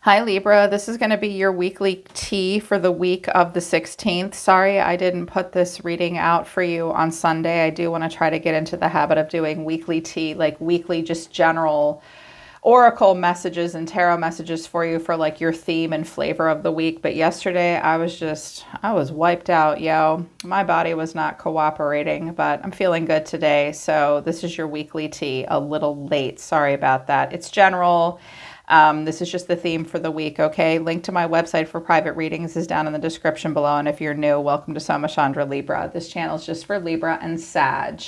Hi Libra, this is going to be your weekly tea for the week of the 16th. Sorry, I didn't put this reading out for you on Sunday. I do want to try to get into the habit of doing weekly tea, like weekly just general oracle messages and tarot messages for you for like your theme and flavor of the week. But yesterday I was wiped out, yo. My body was not cooperating, but I'm feeling good today. So this is your weekly tea, a little late. Sorry about that. It's general. This is just the theme for the week, okay? Link to my website for private readings is down in the description below. And if you're new, welcome to Soma Chandra Libra. This channel is just for Libra and Sag.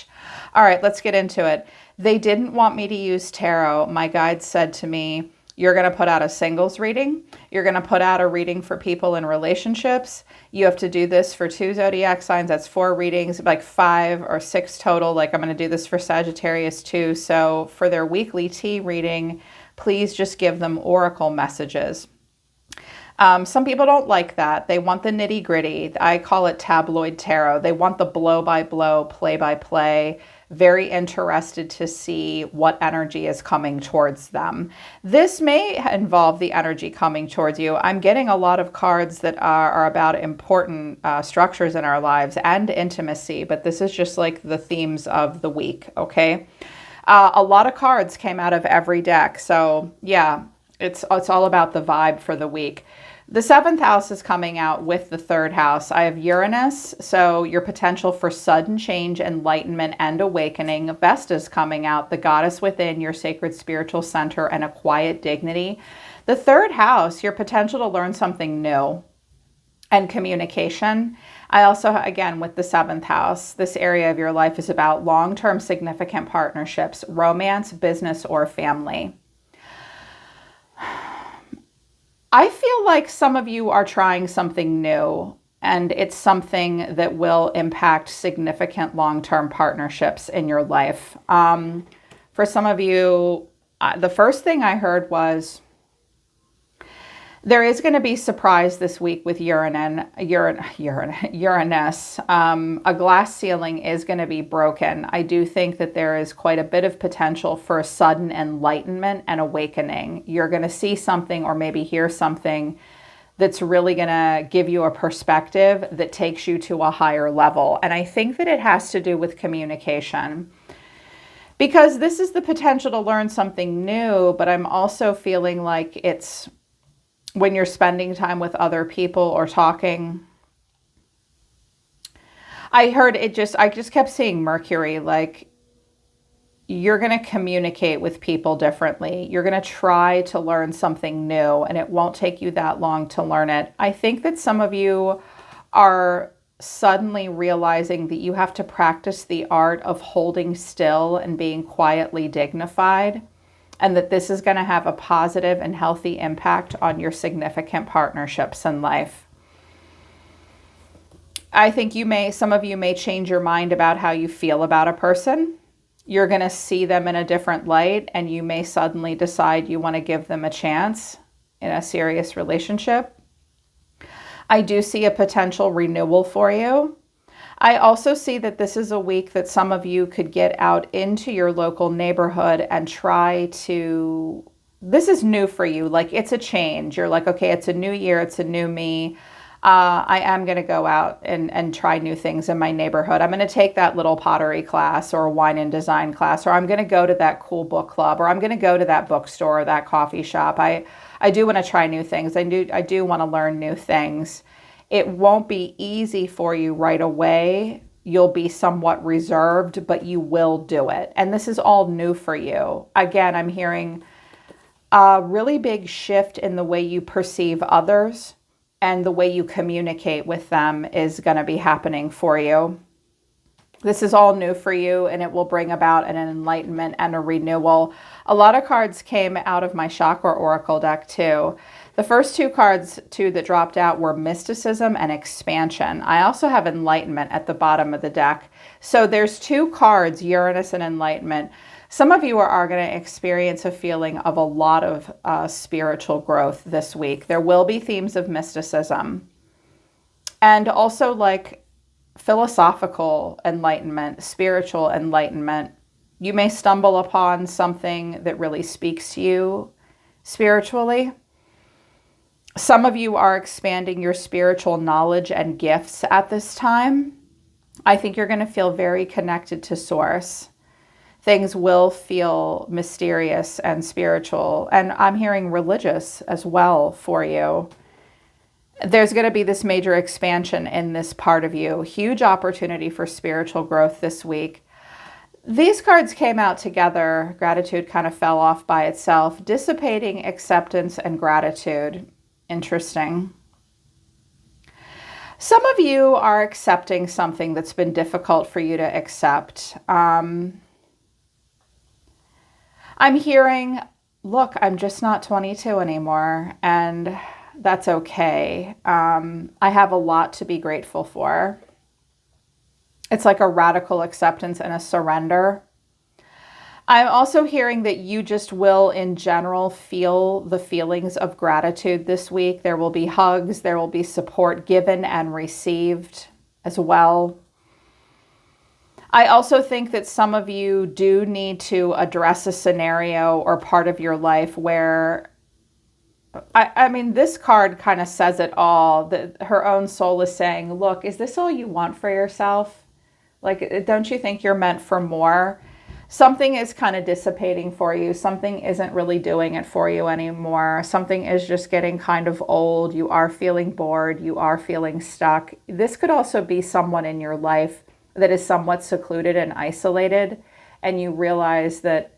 All right, let's get into it. They didn't want me to use tarot. My guide said to me, you're going to put out a singles reading. You're going to put out a reading for people in relationships. You have to do this for 2 zodiac signs. That's 4 readings, like 5 or 6 total. Like I'm going to do this for Sagittarius too. So for their weekly tea reading, please just give them oracle messages. Some people don't like that. They want the nitty gritty. I call it tabloid tarot. They want the blow by blow, play by play. Very interested to see what energy is coming towards them. This may involve the energy coming towards you. I'm getting a lot of cards that are about important structures in our lives and intimacy, but this is just like the themes of the week, okay? A lot of cards came out of every deck. So yeah, it's all about the vibe for the week. The 7th house is coming out with the 3rd house. I have Uranus, so your potential for sudden change, enlightenment, and awakening. Vesta is coming out, the goddess within, your sacred spiritual center, and a quiet dignity. The 3rd house, your potential to learn something new and communication. I also, again, with the 7th house, this area of your life is about long-term significant partnerships, romance, business, or family. I feel like some of you are trying something new, and it's something that will impact significant long-term partnerships in your life. For some of you, the first thing I heard was, there is going to be surprise this week with Uranus. A glass ceiling is going to be broken. I do think that there is quite a bit of potential for a sudden enlightenment and awakening. You're going to see something or maybe hear something that's really going to give you a perspective that takes you to a higher level. And I think that it has to do with communication. Because this is the potential to learn something new, but I'm also feeling like it's when you're spending time with other people or talking. I just kept seeing Mercury, like you're going to communicate with people differently. You're going to try to learn something new, and it won't take you that long to learn it. I think that some of you are suddenly realizing that you have to practice the art of holding still and being quietly dignified, and that this is going to have a positive and healthy impact on your significant partnerships in life. I think some of you may change your mind about how you feel about a person. You're going to see them in a different light, and you may suddenly decide you want to give them a chance in a serious relationship. I do see a potential renewal for you. I also see that this is a week that some of you could get out into your local neighborhood and try to, this is new for you, like it's a change. You're like, okay, it's a new year, it's a new me. I am going to go out and try new things in my neighborhood. I'm going to take that little pottery class or a wine and design class, or I'm going to go to that cool book club, or I'm going to go to that bookstore or that coffee shop. I do want to try new things. I do want to learn new things. It won't be easy for you right away. You'll be somewhat reserved, but you will do it. And this is all new for you. Again, I'm hearing a really big shift in the way you perceive others, and the way you communicate with them is going to be happening for you. This is all new for you, and it will bring about an enlightenment and a renewal. A lot of cards came out of my chakra oracle deck too. The first 2 cards too that dropped out were mysticism and expansion. I also have enlightenment at the bottom of the deck. So there's 2 cards, Uranus and enlightenment. Some of you are going to experience a feeling of a lot of spiritual growth this week. There will be themes of mysticism and also like philosophical enlightenment, spiritual enlightenment. You may stumble upon something that really speaks to you spiritually. Some of you are expanding your spiritual knowledge and gifts at this time. I think you're going to feel very connected to Source. Things will feel mysterious and spiritual. And I'm hearing religious as well for you. There's going to be this major expansion in this part of you. Huge opportunity for spiritual growth this week. These cards came out together. Gratitude kind of fell off by itself. Dissipating acceptance and gratitude. Interesting. Some of you are accepting something that's been difficult for you to accept. I'm hearing, look, I'm just not 22 anymore, and that's okay. I have a lot to be grateful for. It's like a radical acceptance and a surrender. I'm also hearing that you just will, in general, feel the feelings of gratitude this week. There will be hugs. There will be support given and received as well. I also think that some of you do need to address a scenario or part of your life where, I mean, this card kind of says it all. That her own soul is saying, look, is this all you want for yourself? Like, don't you think you're meant for more? Something is kind of dissipating for you. Something isn't really doing it for you anymore. Something is just getting kind of old. You are feeling bored. You are feeling stuck. This could also be someone in your life that is somewhat secluded and isolated. And you realize that,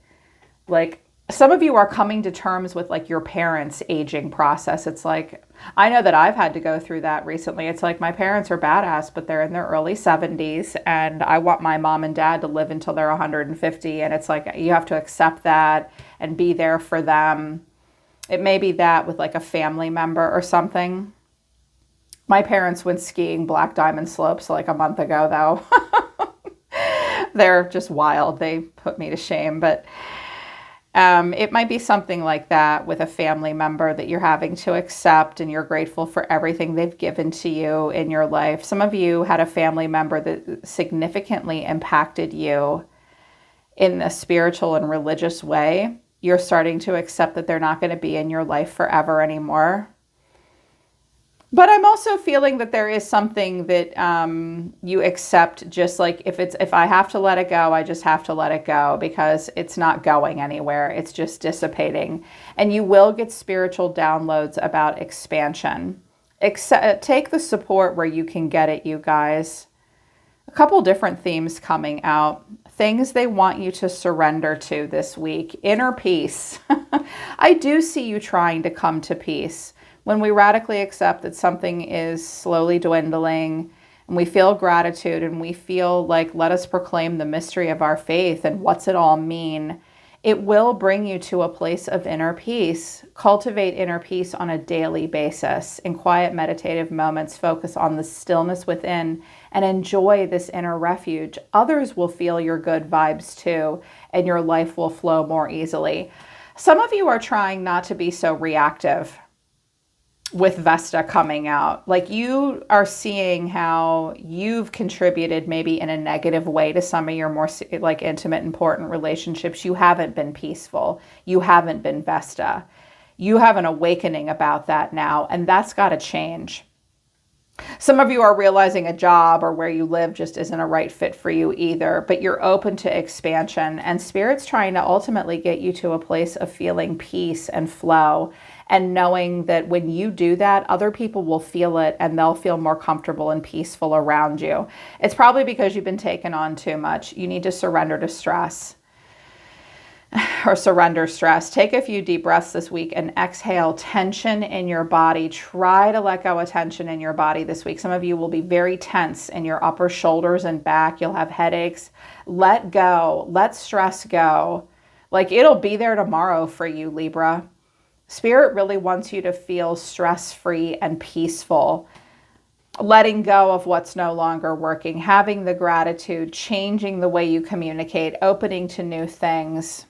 like, some of you are coming to terms with like your parents' aging process. It's like, I know that I've had to go through that recently. It's like my parents are badass, but they're in their early 70s and I want my mom and dad to live until they're 150. And it's like, you have to accept that and be there for them. It may be that with like a family member or something. My parents went skiing Black Diamond Slopes like a month ago though. They're just wild. They put me to shame, but it might be something like that with a family member that you're having to accept and you're grateful for everything they've given to you in your life. Some of you had a family member that significantly impacted you in a spiritual and religious way. You're starting to accept that they're not going to be in your life forever anymore. But I'm also feeling that there is something that you accept, just like if I have to let it go, I just have to let it go because it's not going anywhere. It's just dissipating. And you will get spiritual downloads about expansion. Take the support where you can get it, you guys. A couple different themes coming out. Things they want you to surrender to this week. Inner peace. I do see you trying to come to peace. When we radically accept that something is slowly dwindling and we feel gratitude and we feel like, let us proclaim the mystery of our faith and what's it all mean, it will bring you to a place of inner peace. Cultivate inner peace on a daily basis. In quiet meditative moments, focus on the stillness within and enjoy this inner refuge. Others will feel your good vibes too, and your life will flow more easily. Some of you are trying not to be so reactive with Vesta coming out. Like, you are seeing how you've contributed maybe in a negative way to some of your more like intimate, important relationships. You haven't been peaceful. You haven't been Vesta. You have an awakening about that now, and that's got to change. Some of you are realizing a job or where you live just isn't a right fit for you either, but you're open to expansion, and Spirit's trying to ultimately get you to a place of feeling peace and flow and knowing that when you do that, other people will feel it and they'll feel more comfortable and peaceful around you. It's probably because you've been taking on too much. You need to surrender to stress. Or surrender stress. Take a few deep breaths this week and exhale tension in your body. Try to let go of tension in your body this week. Some of you will be very tense in your upper shoulders and back. You'll have headaches. Let go. Let stress go. Like, it'll be there tomorrow for you, Libra. Spirit really wants you to feel stress-free and peaceful. Letting go of what's no longer working. Having the gratitude. Changing the way you communicate. Opening to new things.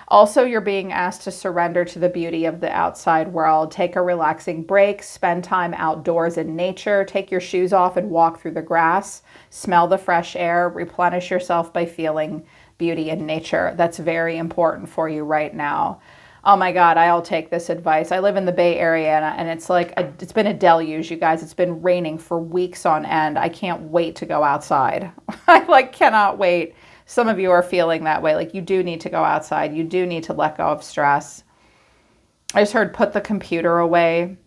Also, you're being asked to surrender to the beauty of the outside world. Take a relaxing break, spend time outdoors in nature, take your shoes off and walk through the grass, smell the fresh air, replenish yourself by feeling beauty in nature. That's very important for you right now. Oh my God, I'll take this advice. I live in the Bay Area and it's like, it's been a deluge, you guys. It's been raining for weeks on end. I can't wait to go outside. I like cannot wait. Some of you are feeling that way. Like you do need to go outside. You do need to let go of stress. I just heard put the computer away.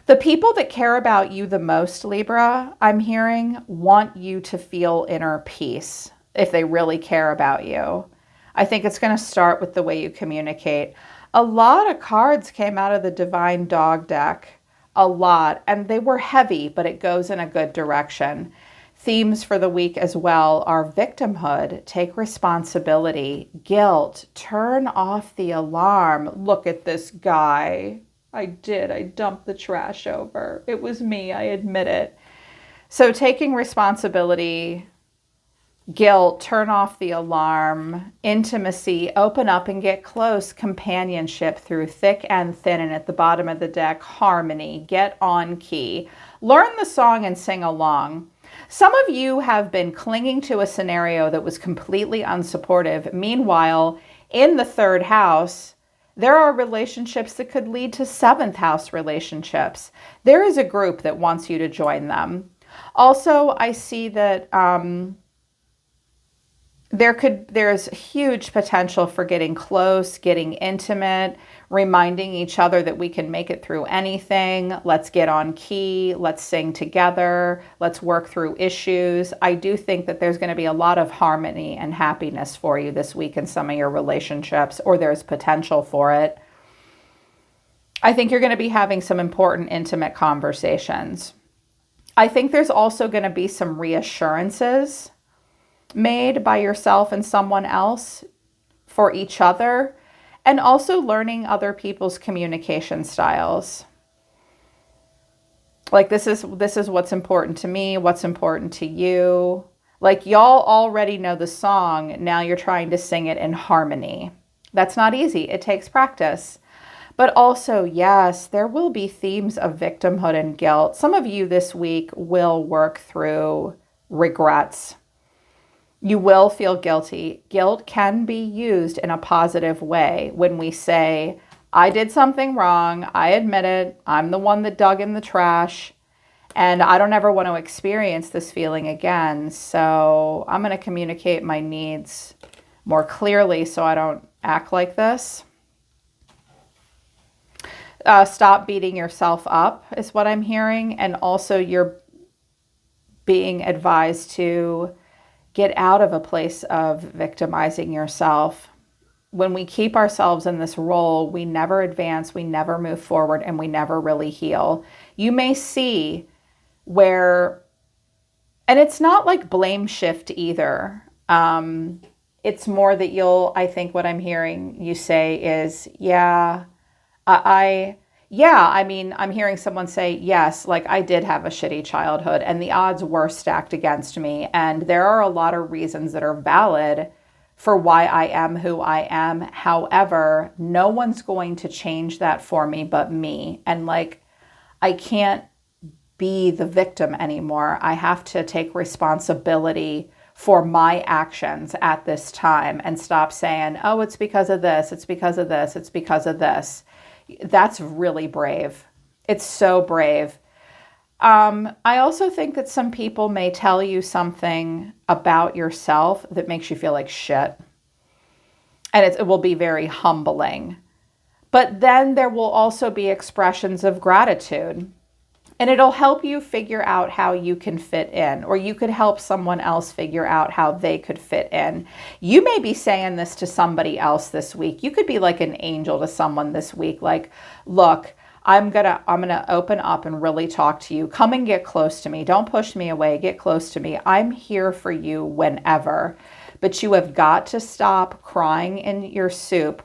The people that care about you the most, Libra, I'm hearing, want you to feel inner peace if they really care about you. I think it's going to start with the way you communicate. A lot of cards came out of the Divine Dog deck, a lot, and they were heavy, but it goes in a good direction. Themes for the week as well are victimhood, take responsibility, guilt, turn off the alarm. Look at this guy. I dumped the trash over. It was me, I admit it. So taking responsibility, guilt, turn off the alarm, intimacy, open up and get close, companionship through thick and thin, and at the bottom of the deck, harmony, get on key. Learn the song and sing along. Some of you have been clinging to a scenario that was completely unsupportive. Meanwhile, in the third house, there are relationships that could lead to seventh house relationships. There is a group that wants you to join them. Also, I see that there's huge potential for getting close, getting intimate, reminding each other that we can make it through anything. Let's get on key. Let's sing together. Let's work through issues. I do think that there's going to be a lot of harmony and happiness for you this week in some of your relationships, or there's potential for it. I think you're going to be having some important, intimate conversations. I think there's also going to be some reassurances made by yourself and someone else for each other, and also learning other people's communication styles. Like this is what's important to me, what's important to you. Like y'all already know the song, now you're trying to sing it in harmony. That's not easy. It takes practice. But also, yes, there will be themes of victimhood and guilt. Some of you this week will work through regrets. You will feel guilty. Guilt can be used in a positive way when we say, I did something wrong. I admit it. I'm the one that dug in the trash. And I don't ever want to experience this feeling again. So I'm going to communicate my needs more clearly so I don't act like this. Stop beating yourself up is what I'm hearing. And also you're being advised to get out of a place of victimizing yourself. When we keep ourselves in this role, we never advance, we never move forward, and we never really heal. You may see where, and it's not like blame shift either. It's more that I think what I'm hearing you say is, I'm hearing someone say, yes, like I did have a shitty childhood and the odds were stacked against me. And there are a lot of reasons that are valid for why I am who I am. However, no one's going to change that for me but me. And like, I can't be the victim anymore. I have to take responsibility for my actions at this time and stop saying, oh, it's because of this, it's because of this, it's because of this. That's really brave. It's so brave. I also think that some people may tell you something about yourself that makes you feel like shit. And it will be very humbling. But then there will also be expressions of gratitude. And it'll help you figure out how you can fit in, or you could help someone else figure out how they could fit in. You may be saying this to somebody else this week. You could be like an angel to someone this week. Like, look, I'm gonna open up and really talk to you. Come and get close to me. Don't push me away. Get close to me. I'm here for you whenever. But you have got to stop crying in your soup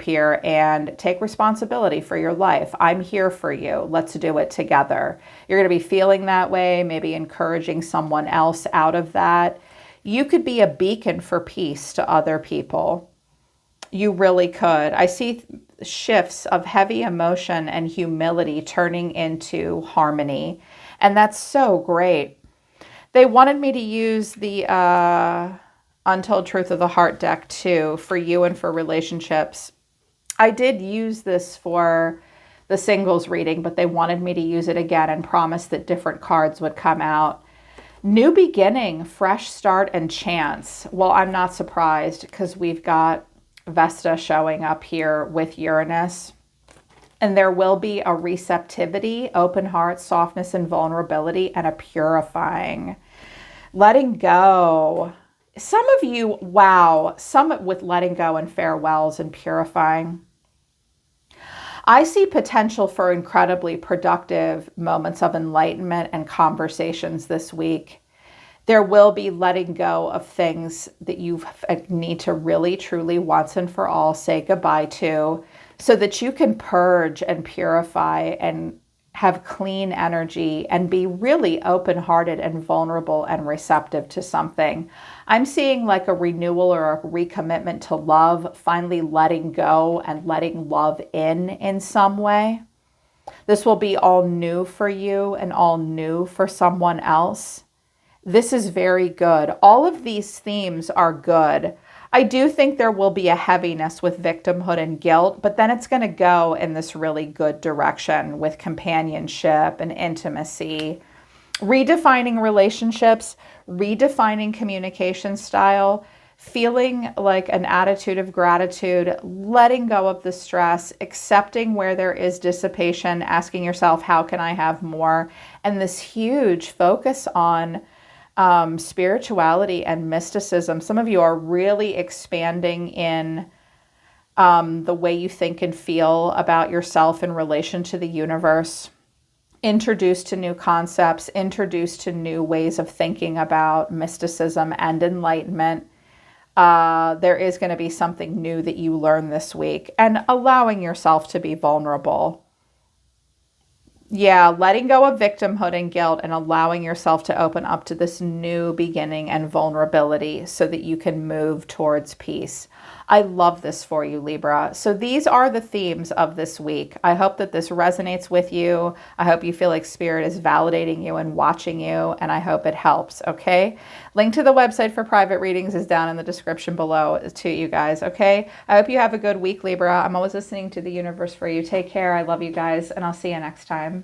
here, and take responsibility for your life. I'm here for you. Let's do it together. You're going to be feeling that way, maybe encouraging someone else out of that. You could be a beacon for peace to other people. You really could. I see shifts of heavy emotion and humility turning into harmony. And that's so great. They wanted me to use the Untold Truth of the Heart deck too, for you and for relationships. I did use this for the singles reading, but they wanted me to use it again and promised that different cards would come out. New beginning, fresh start, and chance. Well, I'm not surprised because we've got Vesta showing up here with Uranus. And there will be a receptivity, open heart, softness, and vulnerability, and a purifying. Letting go. Some of you, wow, some with letting go and farewells and purifying. I see potential for incredibly productive moments of enlightenment and conversations this week. There will be letting go of things that you need to really, truly, once and for all, say goodbye to, so that you can purge and purify and have clean energy and be really open-hearted and vulnerable and receptive to something. I'm seeing like a renewal or a recommitment to love, finally letting go and letting love in some way. This will be all new for you and all new for someone else. This is very good. All of these themes are good. I do think there will be a heaviness with victimhood and guilt, but then it's going to go in this really good direction with companionship and intimacy, redefining relationships, redefining communication style, feeling like an attitude of gratitude, letting go of the stress, accepting where there is dissipation, asking yourself, how can I have more? And this huge focus on spirituality and mysticism. Some of you are really expanding in the way you think and feel about yourself in relation to the universe, introduced to new concepts, introduced to new ways of thinking about mysticism and enlightenment. There is going to be something new that you learn this week, and allowing yourself to be vulnerable. Yeah, letting go of victimhood and guilt and allowing yourself to open up to this new beginning and vulnerability so that you can move towards peace. I love this for you, Libra. So these are the themes of this week. I hope that this resonates with you. I hope you feel like Spirit is validating you and watching you, and I hope it helps, okay? Link to the website for private readings is down in the description below to you guys, okay? I hope you have a good week, Libra. I'm always listening to the universe for you. Take care. I love you guys, and I'll see you next time.